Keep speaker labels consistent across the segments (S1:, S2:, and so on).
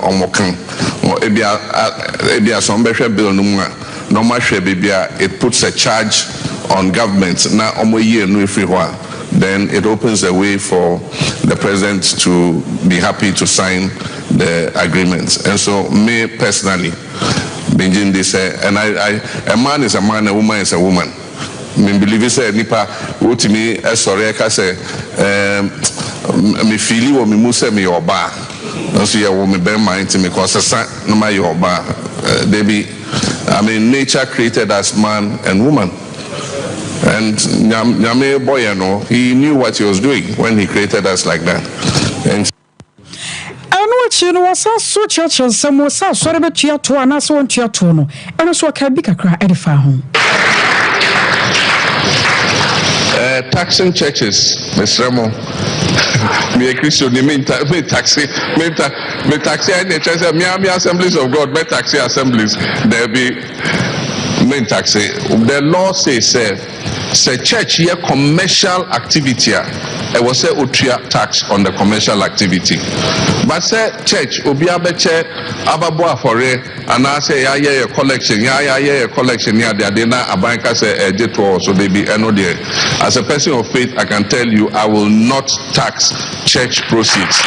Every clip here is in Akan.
S1: omokan ebia some behwe bill no mu a normal hwe bibia it puts a charge on government na omoye no free ho then it opens the way for the president to be happy to sign the agreements. And so me personally Benjamin this and I a man is a man, a woman is a woman. Me believe it say nipa wotimi sorry ka say me feel wo me mu say me oba so ya wo me be mind to me cause no my oba they be I mean nature created us man and woman. And Nyame Boyano, he knew what he was doing when he created us like that. And
S2: what you know was so church and some was so sorry about your two and I so want your tono. And also can be a cry edify home.
S1: Taxing churches, Mr. Remo. Me a Christian, me taxi, and the church, me assemblies of God, me taxi assemblies. There be main taxi. The law says, say church here commercial activity. It was say utria tax on the commercial activity. But say church obiabeche ababo afore and I say yeah collection collection yeah they na abanka say ejeto so they be eno there. As a person of faith I can tell you I will not tax church proceeds.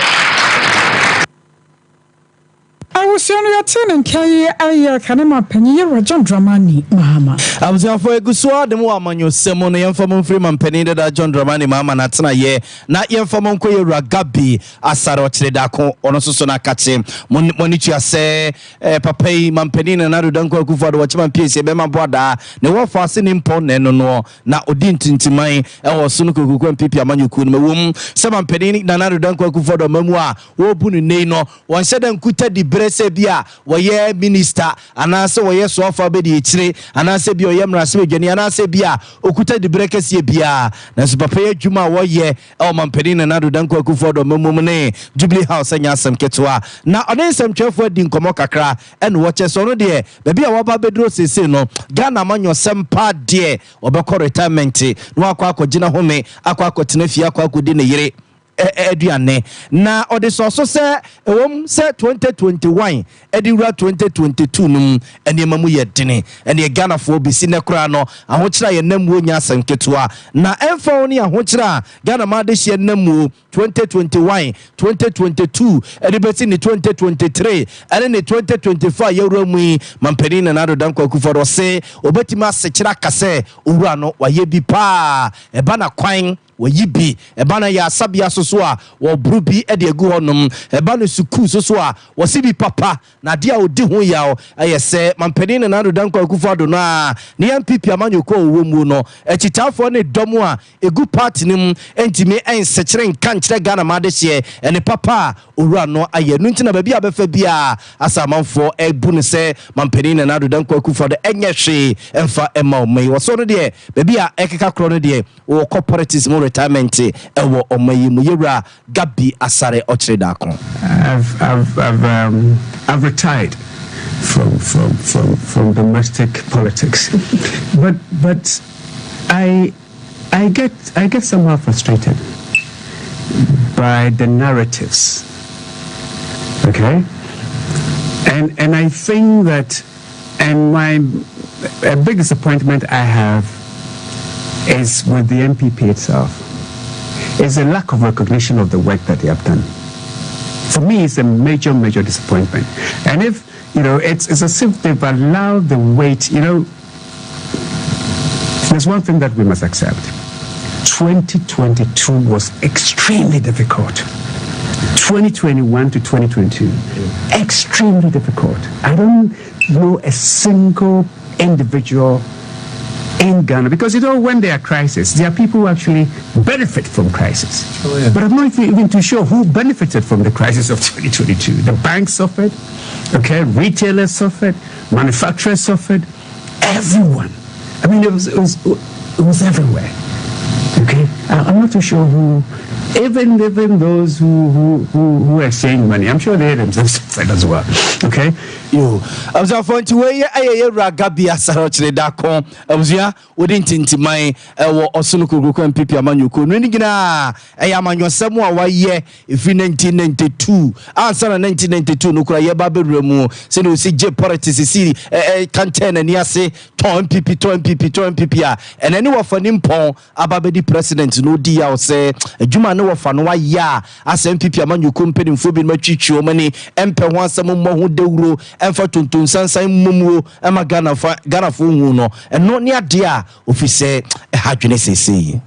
S2: I was only a 10 and carry a canema penny John Dramani Mahama.
S3: I was for a good sword, the woman you summon the informal freeman penny that John Dramani Mama Natana ye, not your formal queer ragabi, Asaro Tredako, Onosona Katsim, Monitia say, Papa, Mampenin and Arudanko for the watchman piece, Bema Boda, the war fasten impon and no, now Odintin to my, or Sunuku and Pipi Amanu Kun, some Penny, Nanarudanko for the memoir, Wobun Nano, one said and could the breast. Bia woye minister anase woye so afa be de chire anase bia oye mrase dwani anase bia okuta de brekesie bia na so papa adwuma woye e mampani na nado danko akufo do mamum ne Jubilee House anya asem ketwa na odensem twefo adi nkomo kakra ene wo che so no de ba bia wo ba bedro sese no Ghana manyo SOMPA de obekọ retirement no akọ akogina home akọ akotena fie akọ akodi ne yire eduane na ode so se ewom se 2021 ediwura 2022 num enema mu yedene ene Ghana fo bisi ne kura no ahokyira ye namuo nya asanketoa na emfa oni ahokyira Ghana ma de hye namuo 2021 2022 edibeti ni 2023 ene ni 2025 yewura mu mampani na nado danko akuforo se obetima sekira kase owura no waye bi pa eba na kwan wayibi ebana ya sabia soso a wo brubi e de egu honum ebana suku soso a wo sibi papa na dia odi ho yawo ayese mampani na nado danko akufado na ne MPP amanyoko owo mu no echitafo ne domo a egu party nim entimi ensechire nka nkyire Ghana ma de hye ene papa owura no aye nu ntina ba bia befa bia asamanfo ebu ne se mampani na nado danko akufado enye hwe emfa ema o mai wo so no de ba bia ekeka kro no de wo corporates retirement ewo omayi muyera Gabi Asare Ochredako.
S4: I've retired from domestic politics, but I get somehow frustrated by the narratives. Okay, and I think that, and a big disappointment I have is with the MPP itself. Is a lack of recognition of the work that they have done. For me, it's a major disappointment. And if, it's as if they've allowed the weight, there's one thing that we must accept. 2022 was extremely difficult. 2021 to 2022, extremely difficult. I don't know a single individual in Ghana, because when there are crises, there are people who actually benefit from crisis. Oh, yeah. But I'm not even too sure who benefited from the crisis of 2022. The banks suffered, okay, retailers suffered, manufacturers suffered, everyone. I mean, it was everywhere. Okay, I'm not too sure who Even those who exchange money, I'm sure they themselves said as well. Okay?
S3: Yo, I was going to way Ragabi Asarot Dako. I was here, wouldn't into my Osuluku and Pipi Amanuku. Ningina, I am on your somewhere why ye if in 1992. Answer 1992, Nukra Babu Remu, say no see J politics, see Canten and Yase, Tom Pipi, and anyone for Nimpon, Ababedi president, no deal say, Juma no fan, why ya, as MPP Amanuku, Penny Fubin Machicho, money, Emperor wants some more who do. And for Tuntun Sansa Mumu, and my Ghana Funo, and not near dear, officer, a happiness say.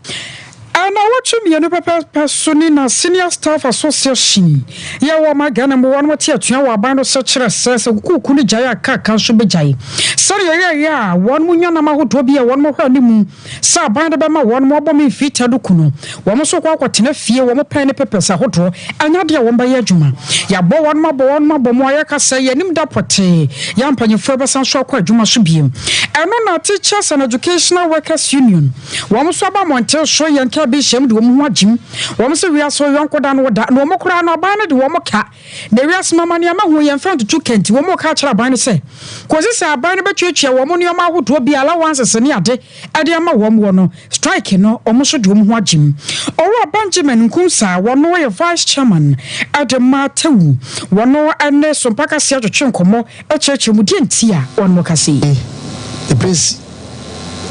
S2: And I watch me and a person in a senior staff association. Ya my Ghana, one more tear to our band of such as says a Kukuni Jaya Kaka should be Jay. Sorry, yeah, one Munyana to be a one more honeymoon. Sa bind about one more bomb feet Adukuno. One more so what in a fear, one more penny peppers a hotro, and not dear one by Yajuma. Ya bo one more bomoyaka say, and him dapote, Yampany Febus and Shokwa Juma Subium. And on our teachers and educational workers union. One more Saba Montel show and be shamed woman Jim. One say we are so young than what that no more crown or banner, one more cat. There is mamma who you found to Kent, one more catch a banner say. Cause it's a banner but church, a woman your mouth would be allowances and yard, Adiama one striking or almost do more Jim. Or Benjamin Kunsa, one way a vice chairman at the Martu, one more and SOMPA Sia to Chunkomo, a church you wouldn't see one more see.
S5: The place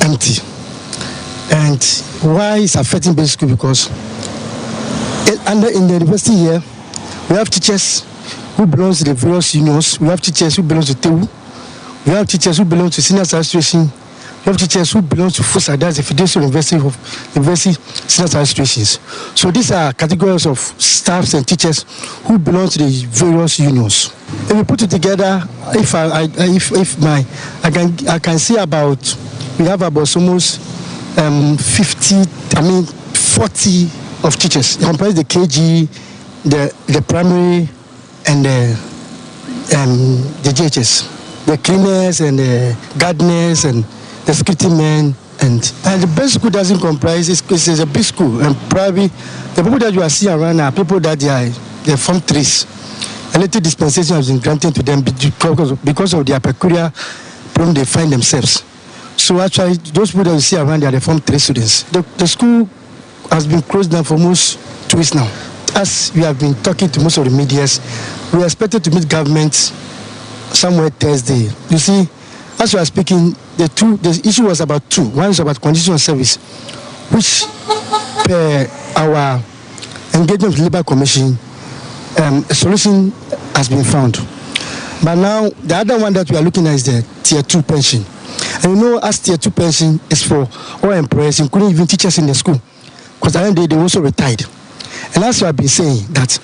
S5: empty. And why it's affecting basic school? Because in the university here, we have teachers who belong to the various unions, we have teachers who belong to TEU, we have teachers who belong to Senior Association, we have teachers who belong to FUSA, that's the Federal University Senior Associations. So these are categories of staffs and teachers who belong to the various unions. If we put it together, I can see about, we have about almost 40 of teachers. Compare the KG, the primary, and the JHS, the cleaners and the gardeners and the security men, and the basic school doesn't comprise. It's a big school, and probably the people that you are seeing around are people that they form trees. A little dispensation has been granted to them because of their peculiar problem they find themselves. So actually, those people that you see around there, they form 3 students. The school has been closed down for almost 2 weeks now. As we have been talking to most of the medias, we are expected to meet government somewhere Thursday. You see, as we are speaking, the issue was about 2. One is about condition of service, which per our engagement with Labour Commission, a solution has been found. But now, the other one that we are looking at is the Tier 2 pension. And you know, as Tier 2 pension is for all employers, including even teachers in the school, because at the end of the day, they also retired. And as we have been saying, that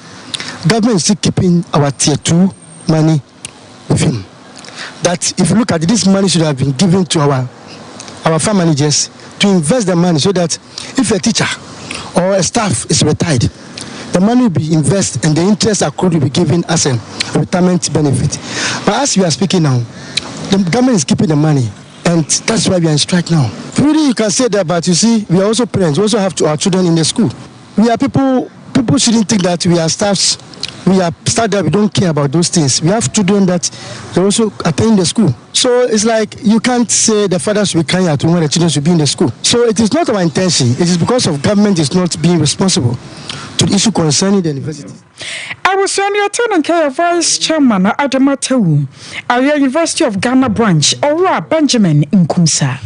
S5: government is still keeping our Tier 2 money with him. That if you look at it, this money should have been given to our farm managers to invest the money so that if a teacher or a staff is retired, the money will be invested and the interest accrued will be given as a retirement benefit. But as we are speaking now, the government is keeping the money, and that's why we are in strike now. Really, you can say that, but you see, we are also parents. We also have our children in the school. We are people shouldn't think that we are staffs. We are staff that we don't care about those things. We have children that they also attend the school. So it's like you can't say the fathers should be crying at home when the children should be in the school. So it is not our intention. It is because of government is not being responsible to the issue concerning the university.
S2: I was on your turn and care Vice Chairman at the Matau, our University of Ghana branch, or Benjamin Nkumsa.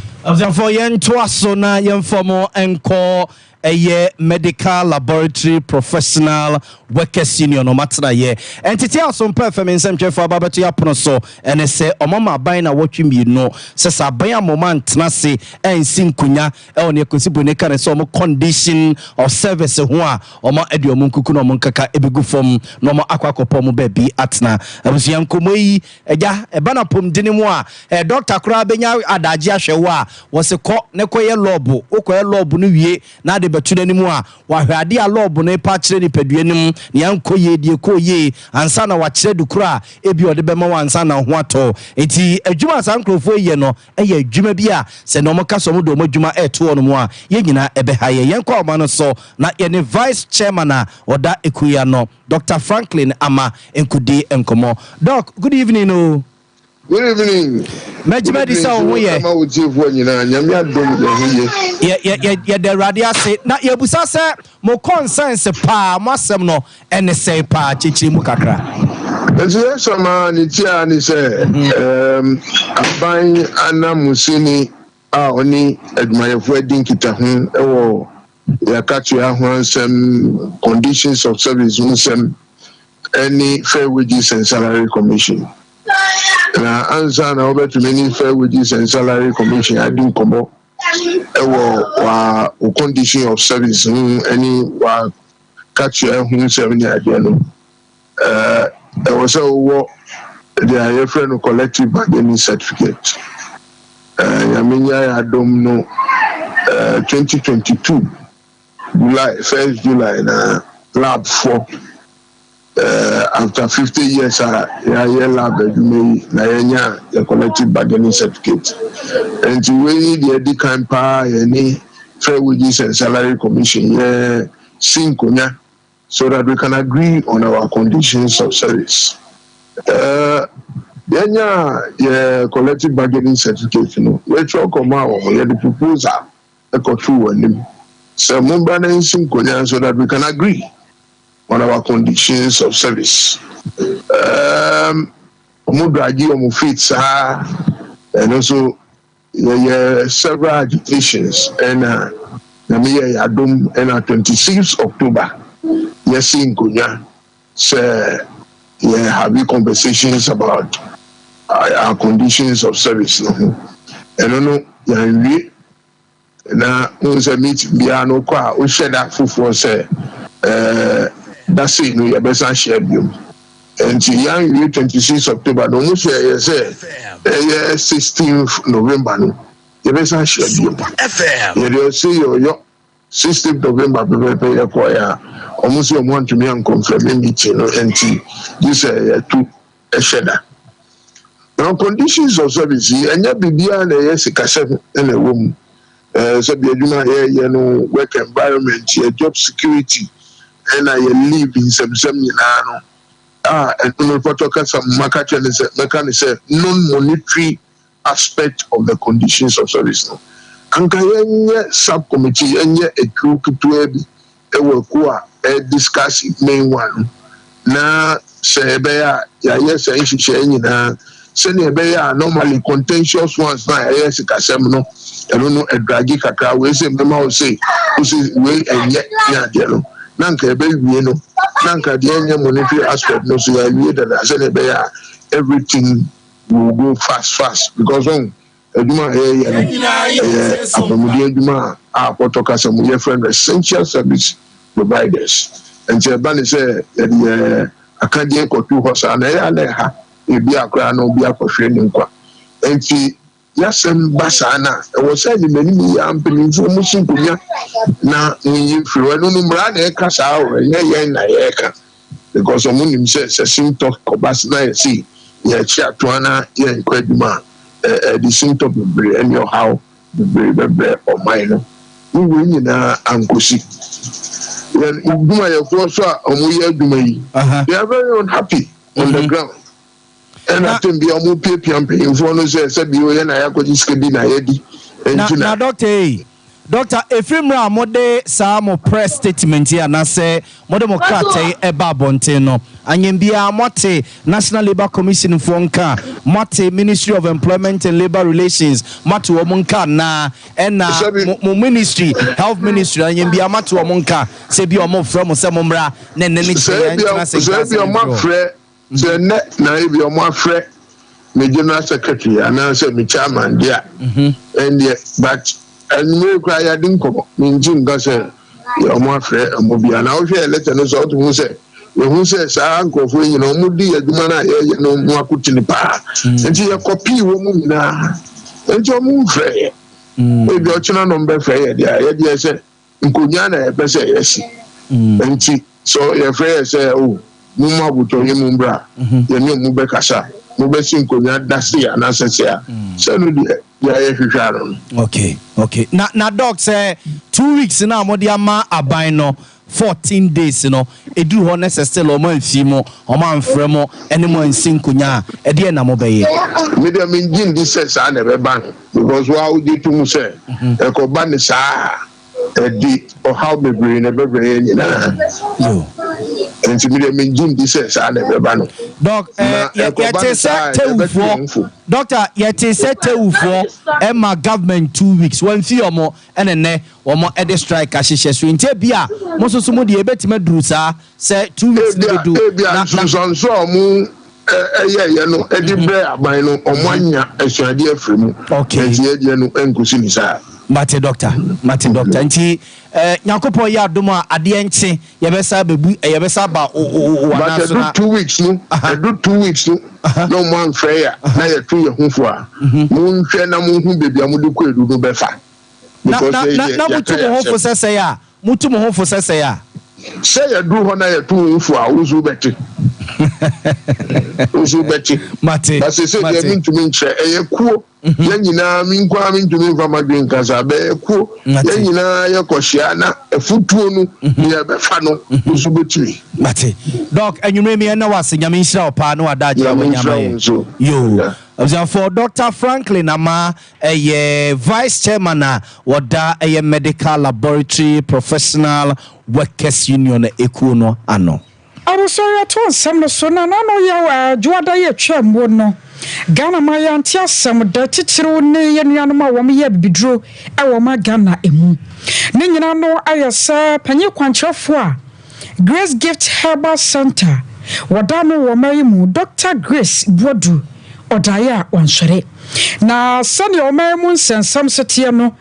S3: For yen toasona yen formo enko a medical laboratory professional workers union no matter ye entity SOMPA FM nsem chefa babeto yapono so ene se omama ban na wotwe mi no se saban moment na se ensi nkunya e one ekosi boneka ne so mo condition of service ho a omo ede omo nkuku no omo nkaka ebegu fom no omo akwakopo mo ba bi atna abusuan komoyi eja e bana pom dini mu a doctor kura benya adaje ahwewo a wo se ko ne koye lobo okoye lobo no wie na ne betu n'animu a wahwade a lob no pa kyerɛ ni paduanim ne yanko ye die ko ye ansa na wakyerɛ dukura ebi ode bɛma wansa na ho ato enti adwuma sankrofo ye no ɛyɛ adwuma bi a sɛ no mka so mo do mo adwuma ɛto no mu a ye nyina ɛbɛha ye yɛnkɔ ɔma no so na ye ne vice chairman a oda ekuya no Dr. Franklin ama enkudi enkomo. Doc, good evening. No.
S6: Good evening.
S3: Majima di sa wo ye.
S6: Ma wo tifo nyina nyame adom
S3: ye the radio say na ye busa se mo consensus pa mo asem no ene say pa chichiri mu kakra.
S6: Nti sama ni tia ni se aban anamusini a oni admayefo adin kita ho ewo ya catch some conditions of service some any fair wages and salary commission. Na answer na over to many fair wages and salary commission I didn't come up condition of service any catch your 7 year there was a friend collective bargaining certificate. I mean I don't know 2022 July 1st July na lab 4 after 50 years lab na yenya the collective bargaining certificate and we the kind pa any fair wages and salary commission sinkonya so that we can agree on our conditions of service yenya collective bargaining certificate no we talk about the proposal e go through and so so that we can agree on our conditions of service. And also several agitations and on 26th October, yes, in Konya, so having conversations about our conditions of service. And I know na unse meet biano kwa o sheda fufu say that's it no ya besa share biom and yan 26 October no mo share say 16th November no ya besa share biom FM you say yo 16th November be ya kwa ya almost you want to me and confirm meeting no and this to a sheda now conditions of service anya bibia na yes kase na wom so be adwuma here no work environment here job security and I live in some nyina no and no protocol some market say non-monetary aspect of the conditions of service no anka yenye subcommittee yenye ekukutu ebi e worku a discuss main one na say be ya yes nhihye nyina senior be ya normally contentious ones na yes kasem no I don't know a draggy kakra we say mema say we enye ya de no nanka be wie no nanka de enye monetary aspect no so ya wie that say be ya everything will go fast because on aduma apomudi aduma a potoka some your friend essential service providers and say ban say akadie kotu hosa na ya na ha ebi akra no bi akofre ni nkwa enti yasem basana e wo say ni mani ya ampeni fo mu sinkunya na yin firo no mra na e kasa o yen na ye ka because omunim say symptom kobasna ye see ye chia toana ye nkwaduma the symptom be and your how be o mine we nyina ankosi when uduma ye fo so omu ye aduma yi they are very unhappy on the ground. And I think be a more paper in front of us, said you and I could just be na yedi.
S3: Now, Doctor, Ephemera Mode Samo press statement here na say Modemocrat eba bonteno. Anyembia Mote National Labour Commission for nka Mote Ministry of Employment and Labour Relations Matu omunka na mo ministry Health Ministry anyembia Matu omunka se bi omo from se momra na nani
S6: so na ebi omo afre me general secretary and I say me chairman there and but and me cry ya din ko me njin ga say omo afre omo bia na o hwe letter no so to say we hu say sa nkofo yin no mu di aduma na ye no mu akutini pa enti ya copy wo mu na enti omo fre e bi o china no mbe fre ye dia say nkonya na epese yesi enti so your friend say oh mumma buto yemumbra ye ne mu be kasa mu be sin nkonya dase ya na sese ya so no de ya hwehwaro.
S3: Okay na doc say 2 weeks na amodi ama aban no 14 days no edu ho necessary o man fi mo o man frɛ mo ene mo nsin nkonya e de na mo be ye
S6: me de me ngin this say na be ban because wa o di tumu say e ko ban sa di or how be brain e be brain na
S3: yo
S6: enti me de me ngin this say na be ban
S3: doc yete say tewufo doctor yete say tewufo e ma government 2 weeks one fi omo enene omo e de strike ahihye so ntie bia mo so mo de ebetima duru sa say 2 weeks ne do
S6: na so omo ye no e di bre aban no omo anya asuade afrimu enti ye no enkusi ni sa
S3: Mate doctor nti nyakopo ya adoma ade enche yebesa bebu yebesa ba
S6: wana so na 2 weeks no do 2 weeks no no man fair na ye tu ye hunfo a mun hwe na mun hu bebi amudu ko edu no befa
S3: na mutu mo hunfo sese ya mutu mo hunfo sese ya
S6: say ya du ho na ye tu hunfo a uzu beti
S3: mate
S6: ba se de mintumi nche eye kuo ya nyina minkwa mintumi mfa madwen kasa be kuo ya nyina ye kohia na efutuo nu ye befa no uzu betui
S3: mate doc enwumre mi na wase nyame nhira opa na wadaje wa nyame yo for Dr. Franklin Ama vice chairman na wada medical laboratory professional workers union ekuno ano
S2: Arusori ato nsam no so na no ya juada ye twambo no Ghana ma ya ntia asem da titire ne ye nuano ma wo me ye bibidro e wo ma Ghana emu ne nyina no ayesa panye kwanchefo a Grace Gift Herbal Center wada no wo ma yimu Dr. Grace Bodu odaya wansore na sane o ma emu nsensam setie no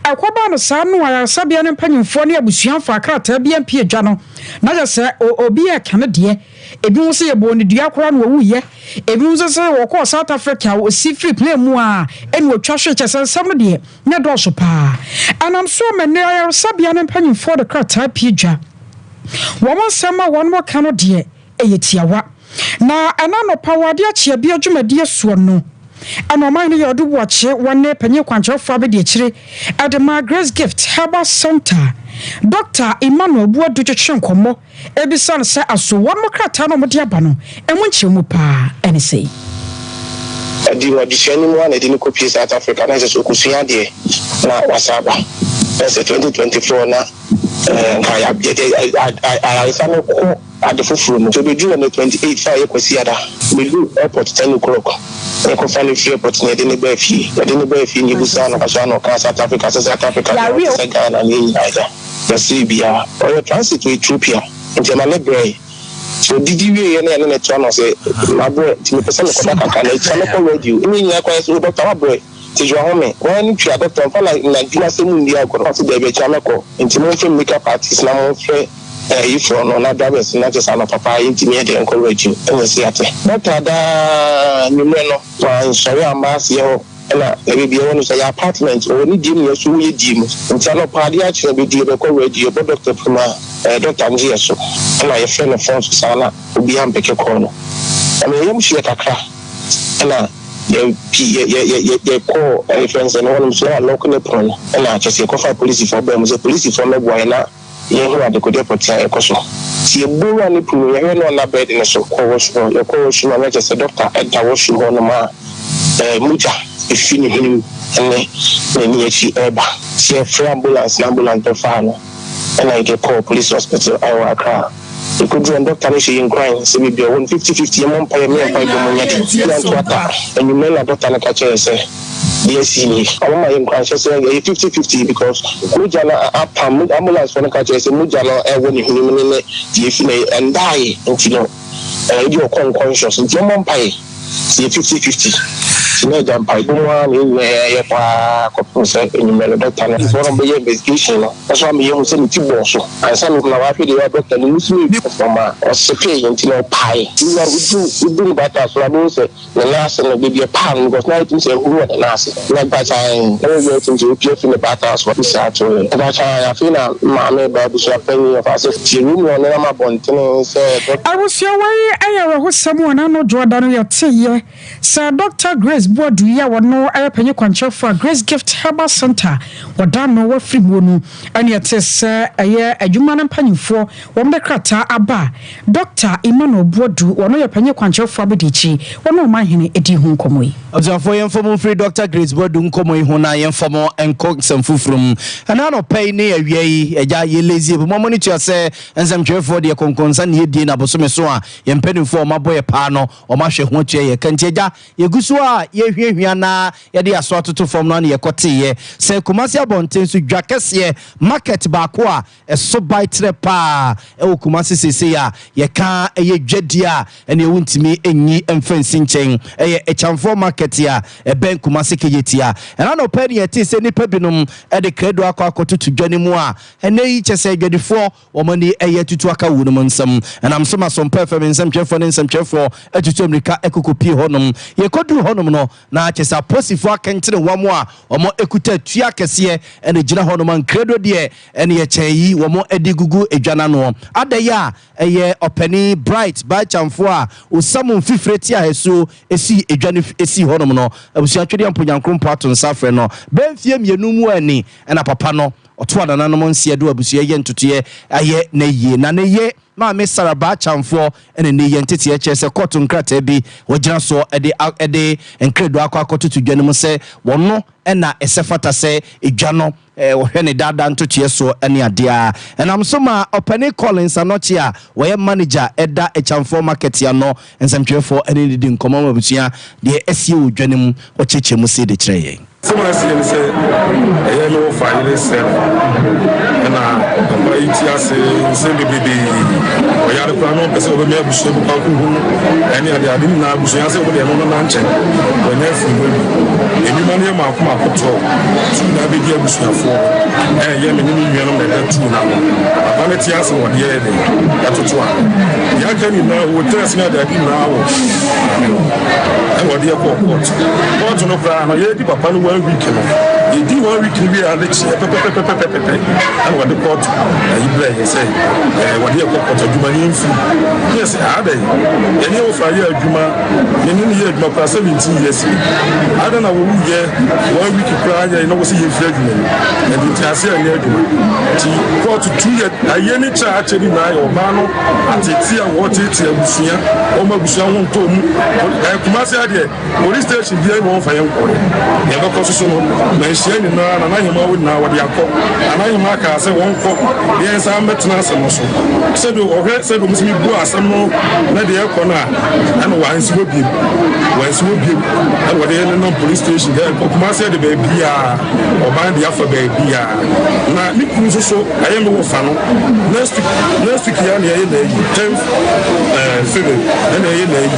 S2: akwaba no sa no ayasa bia ne panyimfo ne abusuanfo akrata bia mpie dwa no na ja se obi e kane de ebi wo se ye bo ne dua kora no wu ye ebi wo se wo ko South Africa wo si free play mu a eni wo twahwe kyesensam no de ne do so pa anam so mane ayasa bia ne panyimfo de krata pie dwa wo mo sema won mo kano de eyetiawa na anano pawade achia bia dwumade so no anoman ne yodu boache wonne panye kwanchofo abede akire adema Grace Gift Herbal Center Dr. Emmanuel Buadu twetwenkomo ebisan se aso won mokrata no mode aba no emunchemu pa ene sei
S7: di audition mu na di copy South Africa na so kusua de na wasaba that's 2024 na I found at the full to be due on the 28th fire kwasiada we do airport 10 o'clock e ko fani free airport ne de ne ba fi ni busa na kaso na South Africa se Ghana ni ida the Serbia or transit to Ethiopia into my library so did you hear any na to say my boy me person ko ka na channel radio ni nya kwa so Dr. Boy ti jo home one twa doctor fa like na dina se mu ndia ko so de be chama ko nti mo fe makeup artist na mo fe if no na drivers na just ana papa engineer de encourage and say ate doctor da nyumre no wa sorry ambas yo na e be wonu say apartment o ni dim yo so ye dim nti ana pa dia chere be die be ko radio but doctor prima doctor nji so na ye fe no phone so sana obi am peke ko no na me yem shie kakra na ye call friends and one so local pro na just ko fa police for be mo say police for me boy na ye ho ade ko depot ya ekoso ti ebura ni pro ye no na bed ni so ko wo so ye ko wo so na just doctor enta wo so no ma muja ifini hinu ene ni echi eba ti free ambulance to fa no and I get call police hospital I Accra. You could do a doctor in crime, so we be 150-50 a month, and you may not doctor like a chair say, yes, I want my unconscious 50-50 because Mujana ambulance for the catcher, say Mujana, when you and die until you're unconscious, and your mom pay, see 50-50. no jam pa bumwa ni ye pa ko se ni melo doctor no so no be investigation no so am ye hu se ni ti bo so ansa no na wa hwe de wa doctor ni musu ni performa o se pe yin ti no pai you are do better so abo se the last no be pan because now it say who the last na ba time no go to the pf in the better so this are to ba time I feel na ma me ba bu so penny of us ti room no na ma bonten say
S2: I was your way I was someone no Jordan ya tie Sir Dr. Grace Bodu ya wono penny kwanche for Grace Gift Herbal Center wadan no wa free wonu and yet say aye adwuma na panyifo wo mbe krata aba Dr. Emmanuel Bodu wono ya penny kwanche for abedichi wono ma hene edi hu nkomo yi
S3: observe yemfomo free Dr. Grace Bodu nkomo yi hu na yemfomo enko samfufrum ana no pay ne awie yi eja ye lazy bo mo ni to say ensam de konkonsa ne die na bosome so a yempenifo maboye pa no o ma hwe ho tue ye kanteja yeguso a ye hwehwia na ye de aso atoto fom no na ye kote ye se Kumasi abonten so dwakese market ba ko a eso baitre pa e wo Kumasi sese ya ye ka ye dwadi a ene wuntimi enyi emfansi nchen ye echamfo market ya e ben Kumasi keyetia ena no pe ye ti se nipa binom e de credo akototo dwane mu a ene yi chese dwadifo wo mani eye tutu aka wu no nsam and am some SOMPA FM nsam chefo ne nsam chefo atutu Amerika ekokopi honom ye koduru honom no na chesa posifo akentire wamo a omo ekuta tua kese ene gina honom an credo de ene ye cheyi womo edigugu edwana no adaya eye openi bright by chamfo a osamu fifreti a heso esi edwane esi honom no abusu atwede amponyankrom ato nsafre no benfie mienu mu ani ena papa no oto adana no monsie do abusu ye ntotoye aye na yie na ne ye ma me saraba chamfo ene ne ye ntete ye chese koto nkrata bi wogina so ede enkredo akototo dwanem se wono ena esefata se edwano wohwe ne dada ntotoye so ene adea enam so ma openi Collins anochi a wo manager eda echamfo market ya no ensamtwefo ene didi nkomo mabusua de esie odwanem o cheche mu se de kire ye
S8: someone say I know finally said and I say baby or ya kwa no pese obe me abusu bu kwa hu any ade ade na abusu ya say wo de no na nche when you free we eni mane ma akoma akoto na be di abusu afo ye me ni nua no na da tu na aba me ti ase wo de ye de ya toto a ya ka ni na wo tres na da di na wo e wo de ko no kra na ye di papa no 1 week no ye di 1 week we are let pepe and what the court you play he say what the court aduma ni mfu yes ade ye ni o fra ye aduma ye ni ye aduma pra 17 years ada na wo ye 1 week kra ye no wo se ye fra aduma and it has ye aduma ti court 2 years aye ni cha ache ni na yo ba no ateti a wo teti abusuya o mabusuya ho nto mu Kumasi ade police station bi e mo fa ye nko ye ba ko so no na hia ni na hima wo na wo de akọ anahima ka se won kọ ye sa metena asem so se do ohwe se do musimi bu asem no na de ekọ na ana wansi wo bi and what they no police station there Kumasi de baby a oban de afa baby a na ni kun so aye me wo fa no next week ya na ye na yi 10th February na ye na yi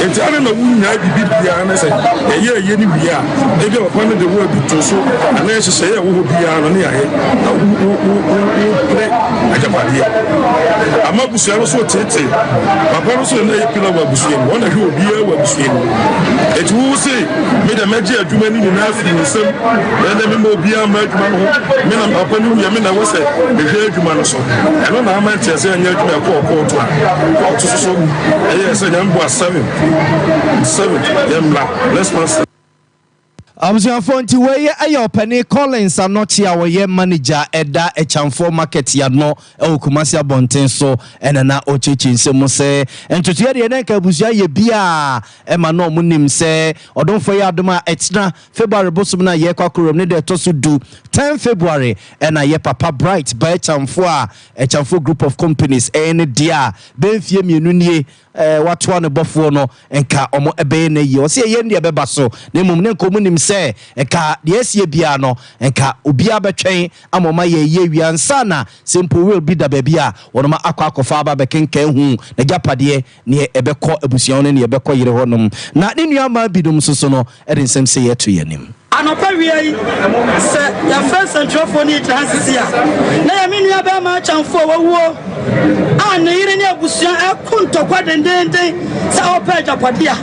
S8: enti ana na wu nya bibia na se ye ni bia e be papa no de wo bi to so ana ye hye ye wo bia no ne aye na pre ajapadia ama busu no so tete papa no so na ye pila wa busu no na hwe obia wa busu no eti wo se me da meje adwuma ni na afi nsem na me mo bia ma adwuma no me na papa no ya me na wo se me hwe adwuma no so eno na ama tese anya adwuma ko to a to so aye se nyam bo 7 yemla let's pass
S3: Amziafo nti weye ayopeni Collins anochi a woye manager eda echamfo market ya no Kumasi abonten so enana ochechi nsemu se entutuye de na kabusua ye bia ema no munim se odonfo ya adoma etna February bosum na ye kwakorom ne de toso du 10 February ena ye papa bright by chamfo a chamfo group of companies ene dia benfie mienu nie watoa ne bofo no enka omo ebe na yi o se ye ndia beba so na mum ne nkomu nim se enka de asie bia no enka obia betwen amoma ye wiansa na simple will be da bia wonoma akwa aba bekenka hu na japade ne ebekọ abusuan ne ebekọ yire honum na ne nuama bidum soso no ede nsem se ye to yanim
S9: anopa wiei se ya first central phone transisia na ya minu ya ba ma chamfo wawuo ne yire ne abusuan akuntokwa dendenden sa opa japadia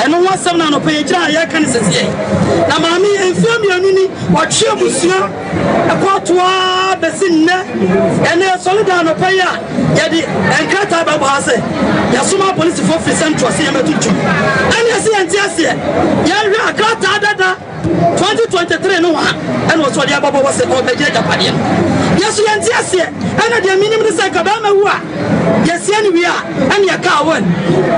S9: eno wasam na anopa ye gira ya kan sesie na maami enfia mianu ni watwe abusuan akwatoa besinne ene solida anopa ya yedi enkata ba bahase ya suma police for central se yemetutu ene se yantiase ya ri akata dada 2023 no ha and was what the ababa was on the Japan. Yes, you antiasie, and the minimum say Kabama wa. Yes, we are, and your car one.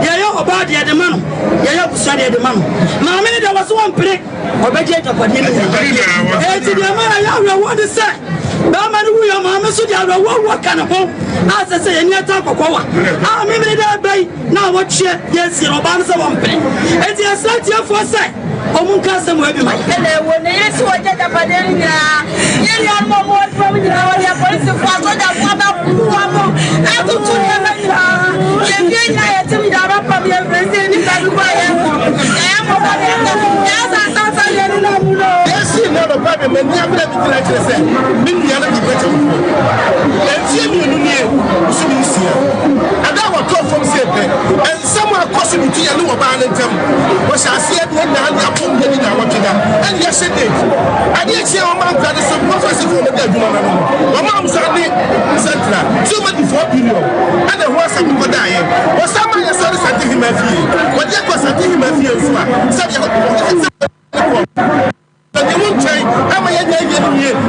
S9: Yeah, about the man. Yeah, Sunday the man. Mamma, there was one prick or the Japan. Hey, to the man, I want to say. Bama we are mama so dia what kind of home as I say any attack of power. Ah, maybe that bay now what share yes, you know, Bansa one pay. And the asset here for say. Omunka se mo ebi ma. Ele wo ne yesu oje Japan ni ya. Ye ya mo mo from ni na wa ya police for so da for da puwa mo. E tu tu ya na ya. Ye bi na ye tim da ba pa bi e president ni ka du ba ye mo. E mo ba ye na. Ya sa sa ye ni na mu lo. Yes, no no problem. Me ni abla bi tira tira se. Mi ni ala ki beto. E ti mi nu ni e. So mi si ya. Ada wa call from say and someone cause me to ya no ba na ntam. Wo sha se e na and yes, it did. I did say, oh, man, that is some prophecy for the dead woman. My mom said, Central, 2 months before period. And there was some people dying. Or someone has started something in my field. But there was something in my field. But they won't try. I'm a young lady.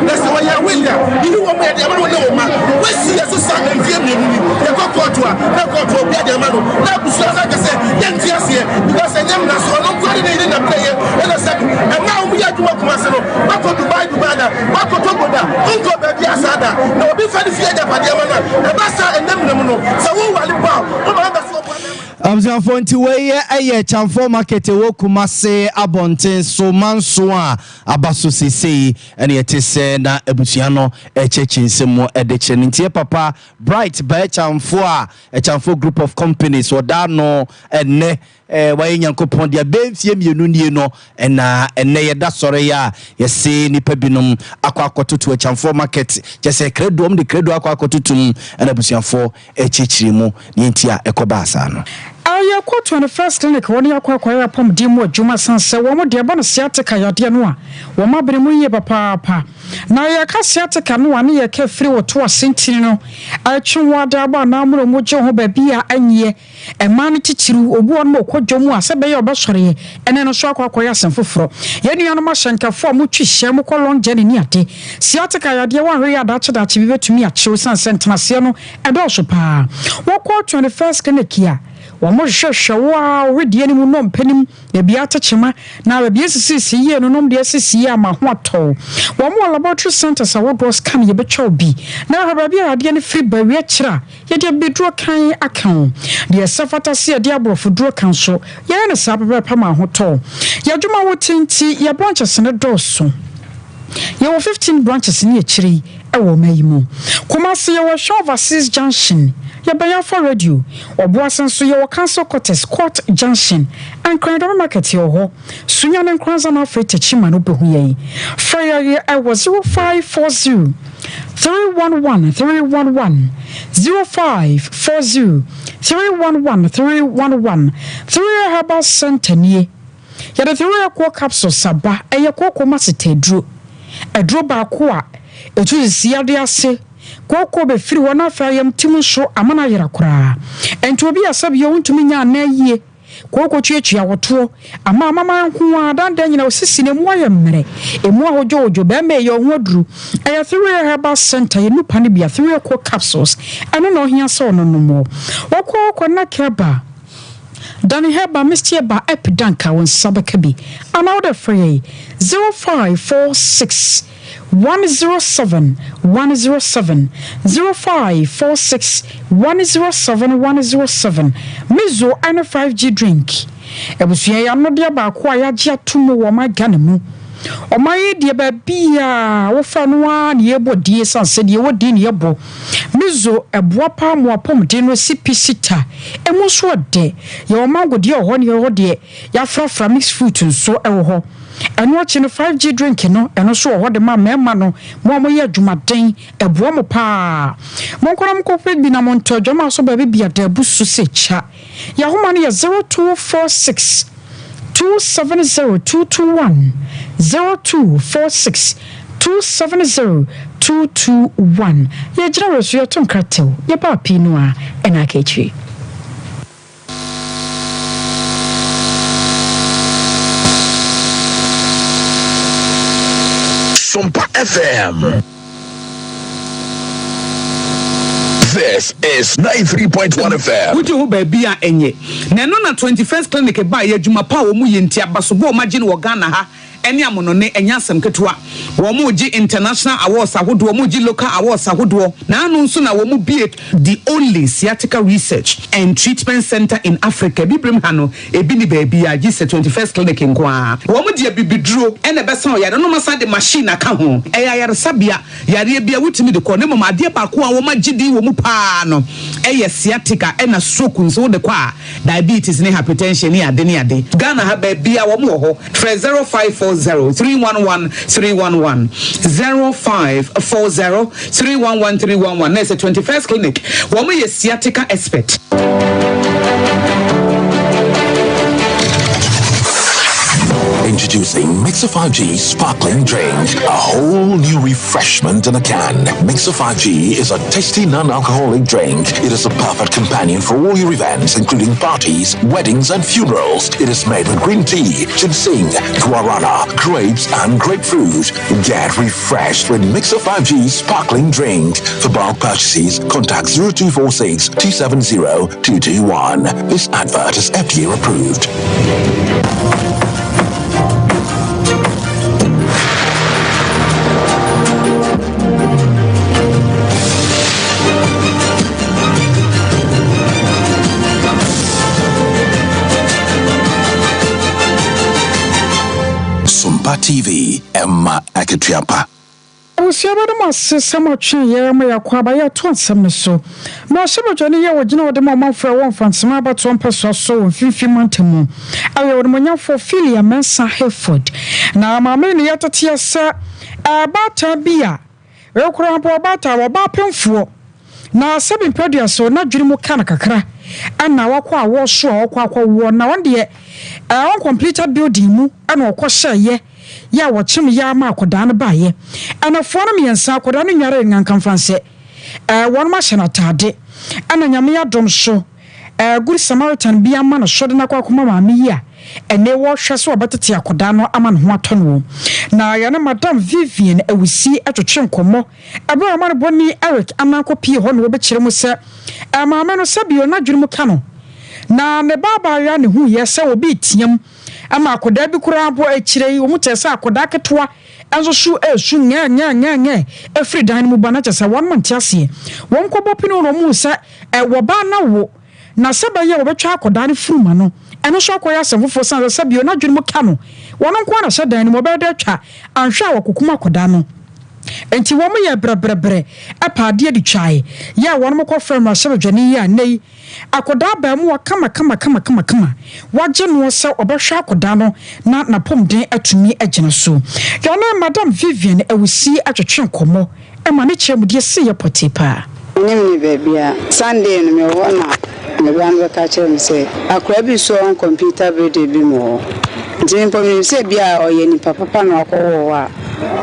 S9: That's why you're winning. You know what? I'm going to know. We see a society. The court to a court to get the man. Now, like I said, yes, because I am not so long coordinating the player. And I said, and now we are to work myself. Back to buy the banner. Back to Togoda. Uncle Baby Asada. No, be funny for the Padiamana. And that's and them. So, who are you about?
S3: Amza fonti weye eye chamfo market wo Kumase abonten so manso a abaso sesei ene yetese na abusia no echechinsemo edeche ntie papa bright by chamfo group of companies oda no ene waye nyankopon dia benfie mienu nie no ene yeda sore ya yese nipa binom akwakototo chamfo market jese credo de credo akwakototum ene abusiafo echechirimo ne ntia ekoba asa no
S2: ya kwa 21st clinic woni akwa pom dimu adwuma sanse wo mo de ba no siatika yade no a wo mabere mu ye papa na ya ka siatika no ane ye ka firi wo to asentini no atwe wada ba na amuro mo je ho ba bia anye ema no chichiru obu on mo kwadwomu a se be ye obesore ene no so akwa ya senfoforo ye nua no ma hyenkafo mo twihye mo kolon jene ni ade siatika yade wa hwe ya dache bi betumi a chew sanse ntenase no edo so pa wo kwa 21st clinic ya wamo hwehwewa wedi ani mu no mpanim e bia tachema na ba bia sisi ye no nom de sisi ya ma ho ato wamo laboratory centers a wodo scan ye betwa bi na ba bia ade ani free ba wi akira ye de bedro kan akan de safata se de abrofo dro kan so ye na sa pa ma ho to ye dwuma wo tinti ye branches ne doso ye wo 15 branches ni akiri e wo mayimu Kumasi ye wo show overseas junction Yabaya for radio or Boasan Suyo Council Cotes Court Junction and Corridor Market Yoho Sunyan and Kranzana Fete Chimano Buye. Fire I was 0540 311 311 0540 311 311 3 Herbal Centennier. Yada 3 Aqua Capsule Saba a Yakoko Masite drew a draw by Aqua. It was Siadia say. Koko be free wona fa yam timu so amana yera kura enti obi asabe yo ntumi nya na yie koko tuatua woto ama mama nko adanda nyina osisi ne mu ayemre emu ahojojo be me yo ho aduru aya 3 herbal center ye nupa ne bia 3 capsules ano no hia so no no mo woko na keba Danny Heba Mr. Ba Epidanka when Sabakabi. Another free 0546 107 107 0546 107 107 Mizo and a 5G drink. Ebusuya ya no dia ba ko ayaje atumo wo magane mu. O maye dia ba bia wo fa no a ne yebo die sanse die wo di ne yebo. Mizo eboa pa mo apom de no sipisita. Emu so de. Ye o mango die o ho ne ho de. Ya frafra mixed fruit nso ewo ho. And watching the 5G drink, no, and also what the man, no, more ya Jumatin, a boom pa. Moncoram coped bin a monto, Jama so baby at the busu se chat. Yahumani 0246 270 221 0246 270 221. Ye generous your tongue cartel, ye papi noir, and I catch you.
S10: SOMPA FM. This is 93.1 FM.
S11: Would you baby enye? Nanona 21st clinic by Juma Power Muyintia Basubo Majin Wagana ha. Any amonone enyasem ketua wo mu gi international awards ahodo wo mu gi local awards ahodo na anu nso na wo mu be the only sciatica research and treatment center in Africa bibrem ha no ebi ni baby a gi 21st clinic nkoa wo mu dia bibiduro ene besan ya no masa de machine aka ho eya yare sabia yare bia wutimi de ko ne mama ade ba ko a wo magidi wo mu pa no eye sciatica ena stroke nso de kwa diabetes ne hypertension ne ade Ghana ha baby a wo mu ho 0540 311 311 0540 311 311. There's a 21st clinic. Woman is sciatica expert.
S10: Introducing Mixer 5G Sparkling Drink, a whole new refreshment in a can. Mixer 5G is a tasty non-alcoholic drink. It is a perfect companion for all your events, including parties, weddings, and funerals. It is made with green tea, ginseng, guarana, grapes, and grapefruit. Get refreshed with Mixer 5G Sparkling Drink. For bulk purchases, contact 0246 270 221. This advert is FDA approved. SOMPA TV, Emma Aketiapa.
S2: I was here about my sister, much here, my aquabaya, 2 so. No, some Johnny, you would know the moment for 1 from some about 1 person so in 50 months more. I would money for Philia Mensa Hereford. Now, my many yet at here, sir, about a beer. Real crab about our bapping for. Now, 7 produce so not dream of Kanakakra. And now I quite was sure, quite war now and yet. I completed building, and of course, ye. Ya watchim ya ma kodana baye ana fona mi ensa kodana nyare ngankan franse won ma shena tade ana nyame ya dom so good samaritan bia ma no shode na kwakoma ma me ya ene wo hwe so obetete akoda no ama no ho atono na ya na madam Vivian awusi atwetwe nkomo ebe ma no boni Eric anako pie ho no obekire mu se ma no sabio na dwuru mu ka no na ne baba ya ne hu ye se obi tiam ama akoda bi kura abo akire yi omutesa akoda ketwa enzo su nya every dan mu bana chese won month ase won kobopino no mu se wo ba na wo na seba ye wo betwa akoda ne furuma no eno so akoya asefofo san sebio na dwene mu ka no won nko na shedan ne mo be da twa anhwe awokokuma akoda no enti wo mu ye brebre apade di twae ya won mo ko frem asebe dwane ya nei akoda ba mu kama waje no se obehwe akoda no na pomden atumi agina so yana madam Vivian awusi atwetwe nkomo e ma ne kyeremudie se ye potipa
S12: nyimni bebia Sunday no me wona me ban be ka kyerem se akora bi so on computer birthday bi mo ntimpo mi se bia oye ni papa na akowo wa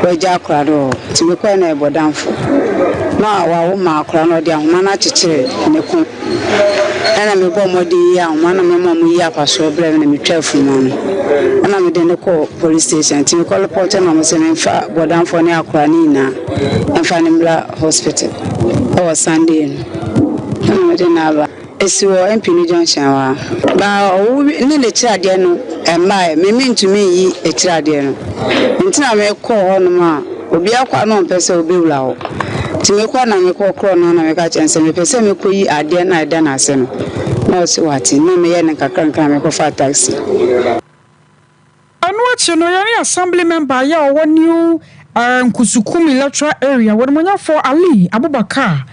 S12: waja akora do ti me kwa na ebodamfo na wa wo ma akora no de ahoma na kyekere ne ku ana me bo modi ya ahoma na me mamu ya paso bre na me twafu ma no ana me de ne ko police station ti me ko report na mo se me fa bodamfo ne akora ni na emfa ne mla hospital o Sunday no me de na ba esi wo empini junction wa ba o ni le chirade no emma me ntumi yi e chirade no ntina me kɔ hɔ no ma obi akwa no pese obi wura ho ti me kwa na me kɔ kro no na me ka chense me pese me kɔ yi ade na eda na ase no na o si wati na me ye ne kakranka me kɔ fa taxi
S2: anu achi no yari assembly member ya o new Nkusukumi electoral area where monya for Ali Abubakar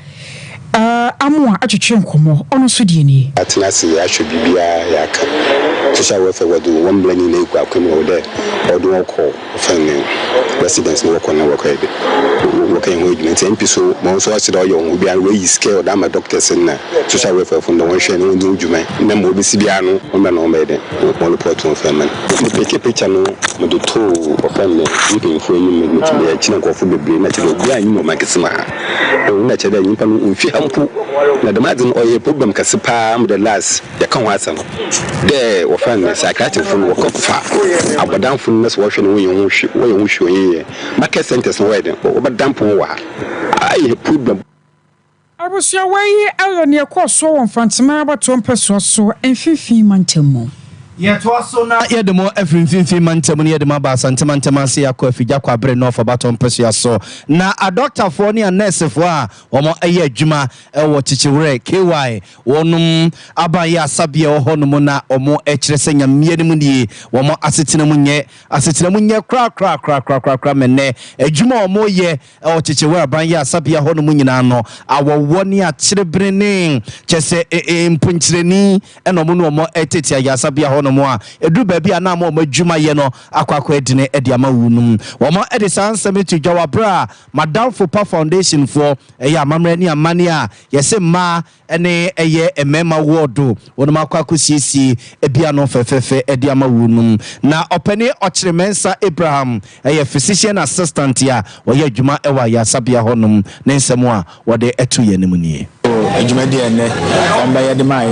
S2: amua atwetwe nkomo ono so die ni
S13: atenase ahwe bibia ya ka social welfare wadu one blani na ekwa kwemi ode odo okọ fane residents no okọ na okọ ebe wokan ho edwuma nti so mo so asida oyo ho bia we scale da ma doctors na social welfare fund no hwe no ndi edwuma na mo be sibia no o me no me de mo report on fame mo peke picture no mo do to ofame you fo ni mo to ya china ko fo bebre na chiro bia ni mo makisima o na cheda nyimpa no mfi ampu na the madin oye problem kasipa am the last ya kan wasam de wo fan psychiatrist fun wo kofa abodan fun na so wo hwe no wo hwe market centers no wede wo badampo wa ai problem
S2: abusia wei elo ne ekoso won fantema abato mpeso so enfifi mantemu
S3: ye to aso na ye de mo afrinfinfin mantemu ye de ma ba santema se yakọ afigya kwa bre no for baton peso aso na a doctor for ne a nurse for a omo aye adwuma e wo chichiwre KY wonum abaye asabia wo honom na omo ekire senya miede mu nie womo asetena mu nye kra menne adwuma omo ye e wo chichiwre abaye asabia honom nyina no awowo ne akire brene chese mpunchireni enomo no omo eteti ya asabia no mo a edu ba bia na mo madwuma ye no akwakwa edine edi ama wunum wo mo edi sansemitu jawabra Madam SOMPA Foundation for eya amamre ni amane a yese ma ene eye emema wodo wonum akwakwa siesie ebia no fefefe edi ama wunum na opani Ochremensa Abraham eye physician assistant ya wo ye adwuma ewa ya sabia honum ne nsemo a wode etu ye nemunie
S14: adwuma de ene amba ye de ma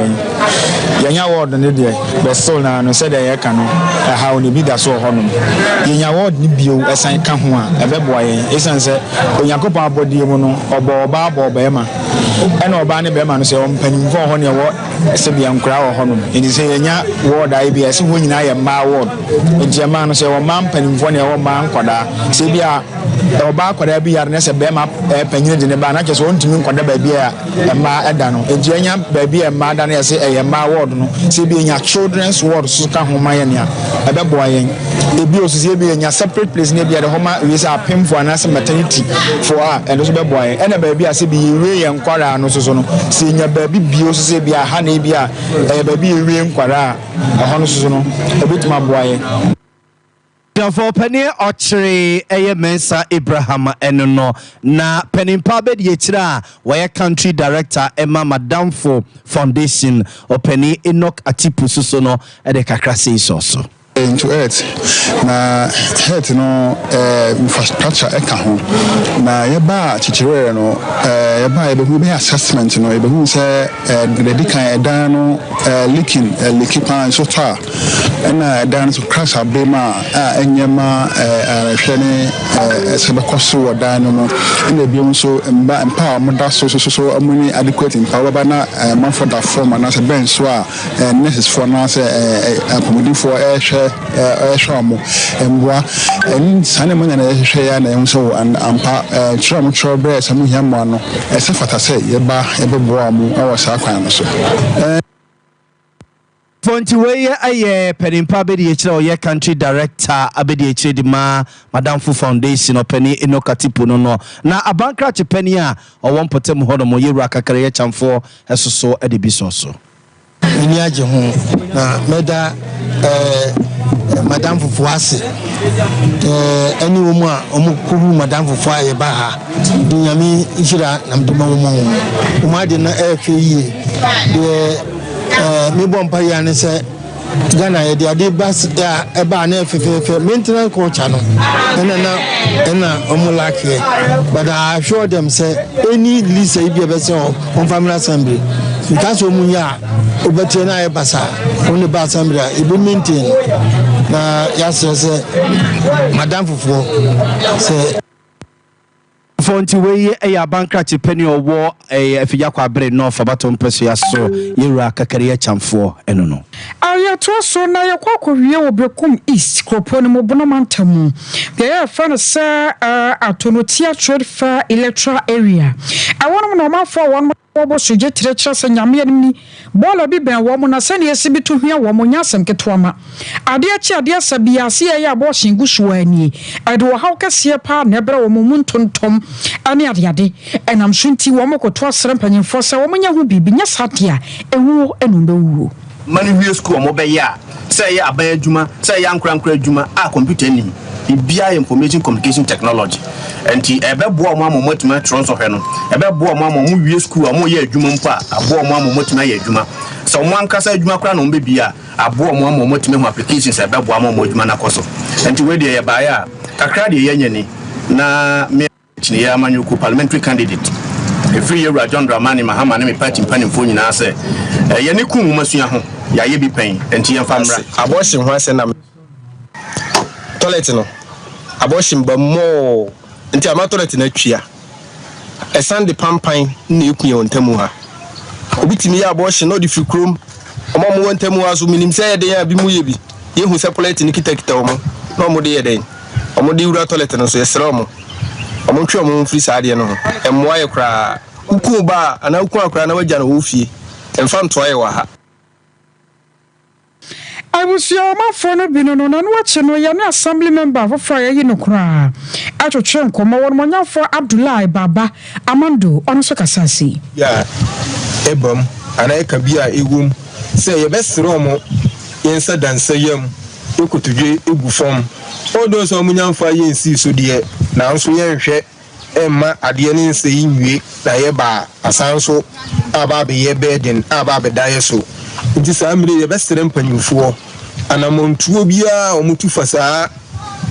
S14: yenya word ne de be so na no said ye ka no ha oni bi da so honum yenya word ni bio esan ka ho a ebeboa yen esan se onyankopon abodie mu no oba be ma ena oba ne be ma no se ompanimfo ho ne wo se bia nkura ho honum eni se yenya word ai bi ese ho nyina ye ma word ejema no se wo ma mpanimfo ne wo ma nkoda se bia oba akoda bi yar ne se be ma panyine de ne ba na keso ontimi nkoda ba bia ma eda no ejenya ba bia ma da ne se ye ma word no se bi nya children's ward so ka ho ma ye ne a ebeboa yen ebi osisi ebi nya separate place ne bia de homa we say apem for anase maternity for and so beboa yen ena ba bia se bi we yen kwara no so no se nya ba bi bi osisi bia ha na bia ba bi we nkwara ho no so no ebetuma boa yen
S3: for penny Ochre Mensa Abraham enono na penimpa be de chira where country director Emma Madam Foundation or penny Enoch Atipu susono e de kakra sei so
S15: into it na head no infrastructure eka ho na yeba chichire no yeba ebehu be assessment no ebehu say the dikan edan no leaking pan so tar na edan so crash abema enyema hwene sebe koso odan no na ebiom so empower moda so amuni adequate empower ba na man for that form na say ben so nurses for na say accommodation for shamo embwa en sane mo na hwe ya na enso ampa chiro chiro bre samu hiamwa no ese fata se yeba ebeboa mu awo sa kwan no so
S3: Fonti weye aye penimpa be de chira oye country director abedi echire di ma Madam Foundation openi Enokatipo no na abankra chepeni a owo mpotem ho no mo yewura kakare ye chamfo esoso e de bisoso
S5: ni aje ho na meda Madam Fufuase any woman omukuru Madam Fufuaye ba ha nyame njira na mdoma woman de na efe yi de me bompa ya ne se Ghana ye de ade bas e ba na efefefe maintenance culture no ena omulake but I assure them say any list e bi e be say on family assembly because omunya obete na e basa on the assembly e be maintain na yes say Madam Fufu say
S3: Fonti we a bankruptcy penny or war if you are bread no for baton persia so you are career chamfo and no.
S2: Aya to so na ya kwako wie obrekum east kropo no mobonomantamu. There friend sir atonotia trade fair electoral area. I want no man for one obo soje treacher se nyame anim bola bi ben wo mo na se ne esibi to hwia wo mo nyasem ketwama. Ade achi ade asabia se ya bo shingu suani. Ade wo haw kase pa na ebra wo mo muntontom ane ade enam sunti wo mo koto asere mpanyimfo se wo mo nya ho bibi nya satia ewu enumbe wu.
S16: Mani hwie school mo be ya say ya aban adwuma say ya nkran adwuma a computer nim bibia information communication technology enti ebebo mo amomotuma transfer hwe no ebebo mo amomo hwie school mo ya adwuma mpa abo mo amomotuma ya adwuma so mo ankasa adwuma kra no mbebia abo mo amomotuma ho applications ebebo mo adwuma na koso enti we de ya ba ya kakra de ya nyani na me chine ya manyuku parliamentary candidate every year John Dramani Mahama na me party mpanimfo nyina se ye ne kun masua ho ya ye bi pen enti ye famra abortion ho ase na toilet no abortion ba mo enti ama toilet na twia esande pampan na ekuye wontamu ha obitimi ya abortion no di fikrom omo mo wontamu ha so minim se ye den ya bi mu ye bi ye hu se toilet ni kitakita omo no mo de ye den omo de wura toilet no so ye sra omo omo twa omo free saade no ho emwa ye kra uku ba ana uku akra na waja na wo fie emfa ntoye wa ha
S2: I was your man for no bino no watching no yana assembly member for Friday no kra. Ato chen koma won monya for Abdullah Baba Amando onso kasasi.
S16: Yeah. Ebom ana e ka bia ewum say ye besro mo yensa dansa yam ekotudwe egu fom. Odo so munya fa yensi so de na nso ye hwe emma ade ne nse yinwie na ye ba asanso aba be ye burden aba be daye so. Nti saa mire ye besere mpanyimfo anamontuo bia omutu fasa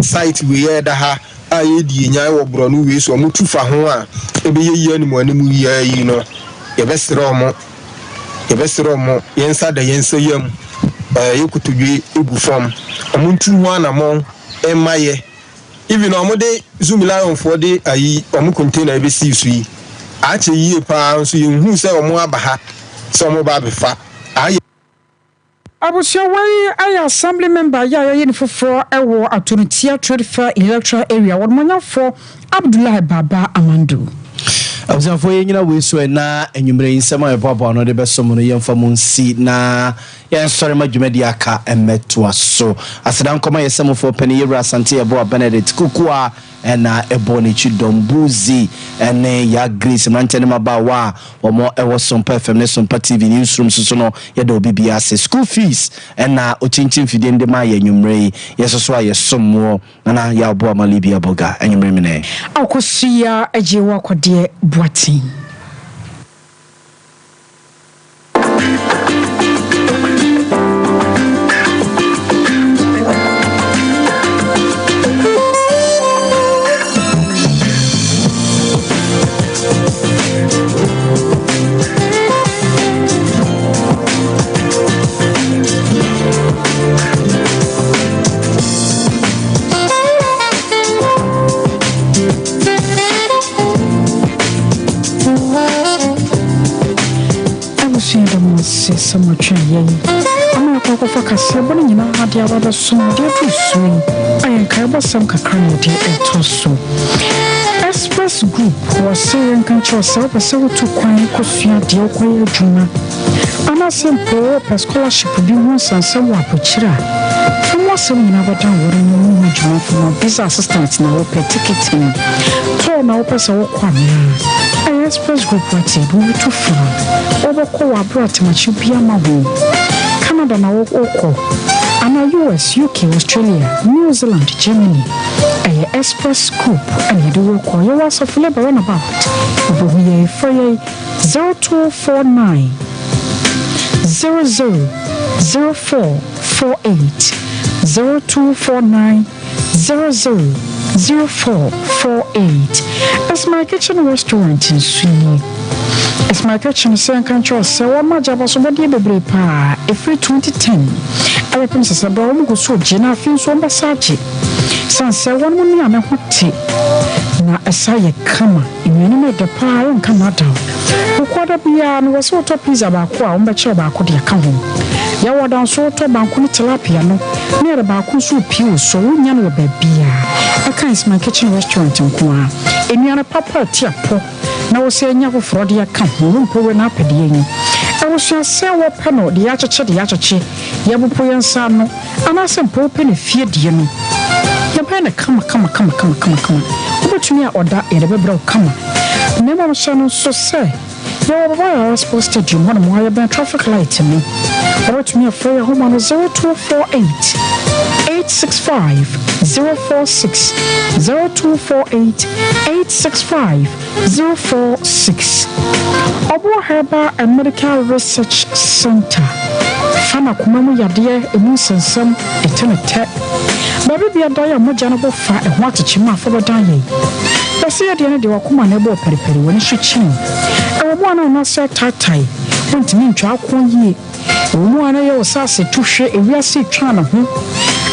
S16: site we ye da ha aye die nyaa wo bro no we so omutu fa ho a ebe ye yi animu animu yi no ye besere omo yensa da yensa yam yekutudwe egu fom omuntu ho anamon emaye even omode zoom lion for de ayi omu container ebe si su yi ache yi pa so yenhu se omo abaha so omo ba befa
S2: Abusia way I assembly member ya yin for ewo atonotia trade fair electoral area won monya for Abdullah Baba Amando.
S3: Abusia for nyina we so na enwumre nsema ebobo no de besom no yemfa munsi na yen sori madwumadi aka emeto aso asedan koma yesem for pani yewra asante ebo Benedict Kukua ena eboni chidombuzi ene ya Grace mantene mabawa omo ewo SOMPA FM ne SOMPA TV newsroom so no ye da obi ase school fees ena ochinchin fide ndema ya enwumre yesoso ayesomo na ya obo amalibi aboga enwumre mene
S2: akosia ajewa kwade boatin Some train. I'm not going to focus on you know how the other soon dear to swing. I am carbo some cacranity and tosso. Express Group was saying control self a so to quiet coffee, dear quiet juna. And I simple per scholarship be once and somewhat pachira. From what some never done what I know juna from a business assistant now per ticketing. Tour now per so quam. Express Group party we too far. Over co brought much Piama Canada now Oko. And US, UK, Australia, New Zealand, Germany. A Express Group and you do call your was of labor on about. We are 0249 000448 0249 000448. It's my kitchen restaurant in Sweeney. It's my kitchen saying control so much about somebody baby pa every 2010. I princess about go so Jenna feels one basachi. Sansa one money and a hot tea. na esa ye kama imene me de pa ron kama da ukwada bia no so to pizza ba ko a umbe che ba ko de ka ho ya wadan so to banku ni tilapia no ne re ba ko so pio so wonya no ba bia aka isman kitchen restaurant nko a enuane papa ti apo na wo se nya foforo de ka ho mpo we na apede yin e wo so se wo pe no de ya cheche ya bupo yensa no ana se mpo pe ne fie de no ya ba na kama obetumi a oda ere bebra kama ne ma so no so se no why supposed to do one more ya traffic light me obetumi a for your home on 0248 865 046 0248 865 046 Obo Herba and Medical Research Center Fana kumamu yade emu sensem etenete baby bia daya moja na bo fa e ho atechima fa bodan ye bese yade ne de wakoma na bo periperi woni hwechi e wo ana na so tatai wontimi ntwa akon yie wo ana ye osase tuhwe ewiase twa na ho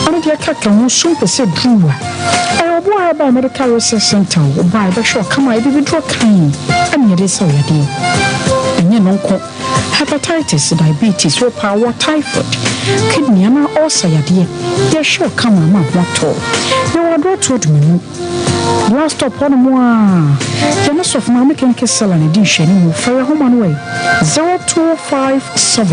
S2: ana de kaka ho so pese druwa e wo Herba Medical Research Center wo ba be sure kama e bi dro kan ani yade so yade enye nonko hepatitis, diabetes, or power, typhoid, kidney, and also yade. They sure come on what all. You are brought to me. Last upon moi, the nurse of Mamma can kiss and edition, fire home and way 0257